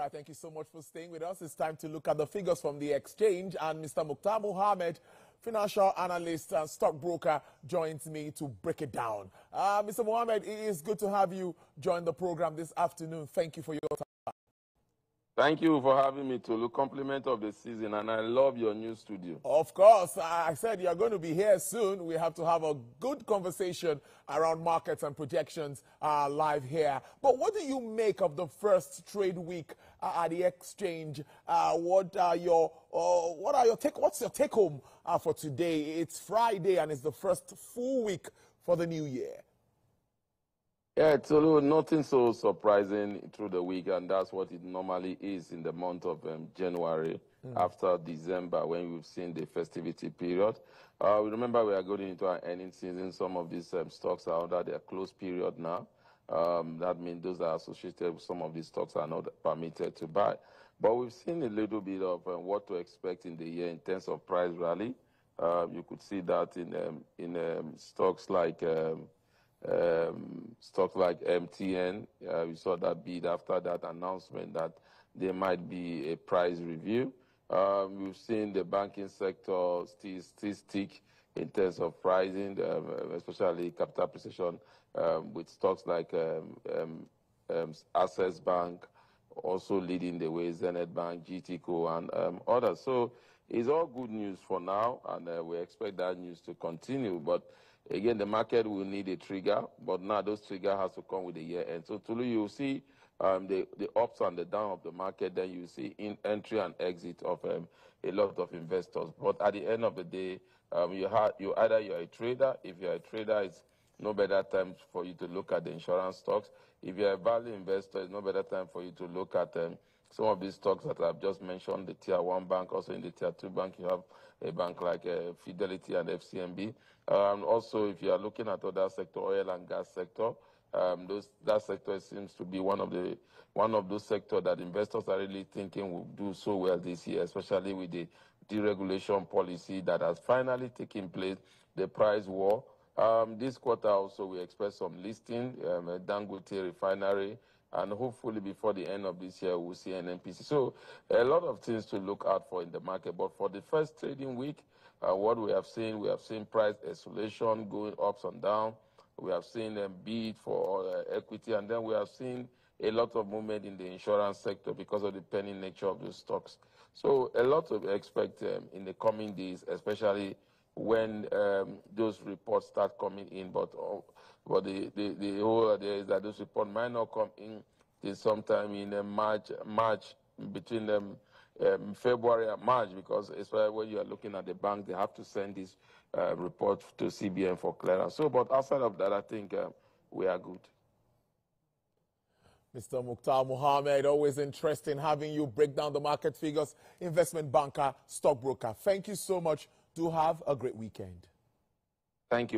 right, thank you so much for staying with us. It's time to look at the figures from the exchange, and Mr. Muktar Mohammed, financial analyst and stockbroker, joins me to break it down. Mr. Mohammed, it is good to have you join the program this afternoon. Thank you for your time. Thank you for having me, Tolu. Compliment of the season, and I love your new studio. Of course, I said you're going to be here soon. We have to have a good conversation around markets and projections live here. But what do you make of the first trade week at the exchange? What's your take home for today? It's Friday and it's the first full week for the new year. Yeah, Tolu, nothing so surprising through the week, and that's what it normally is in the month of January after December, when we've seen the festivity period. Remember, we are going into our earnings season. Some of these stocks are under their close period now. That means those that are associated with some of these stocks are not permitted to buy. But we've seen a little bit of what to expect in the year in terms of price rally. You could see that in stocks like MTN. We saw that bid after that announcement that there might be a price review. We've seen the banking sector still stick in terms of pricing, especially capital appreciation with stocks like Access Bank, also leading the way, Zenith Bank, GTCO, and others. So it's all good news for now, and we expect that news to continue. But again, the market will need a trigger, but now those trigger has to come with the year end. So Tulu, you will see the ups and the down of the market, then you see entry and exit of a lot of investors. But at the end of the day, you're a trader. If you're a trader, it's no better time for you to look at the insurance stocks. If you're a value investor, it's no better time for you to look at some of these stocks that I've just mentioned, the Tier 1 bank, also in the Tier 2 bank, you have a bank like Fidelity and FCMB. Also, if you are looking at other sector, oil and gas sector, that sector seems to be one of those sectors that investors are really thinking will do so well this year, especially with the deregulation policy that has finally taken place, the price war. This quarter also we expect some listing, Dangote refinery, and hopefully before the end of this year we'll see an NPC. So a lot of things to look out for in the market. But for the first trading week, what we have seen price oscillation going ups and down. We have seen a bid for equity, and then we have seen a lot of movement in the insurance sector because of the penny nature of those stocks. So a lot to expect in the coming days, especially when those reports start coming in. But the whole idea is that those reports might not come in till sometime in March, between February and March, because especially when you are looking at the bank, they have to send this report to CBN for clearance. So, but outside of that, I think we are good. Mr. Muktar Mohammed, always interesting having you break down the market figures, investment banker, stockbroker. Thank you so much. Do have a great weekend. Thank you.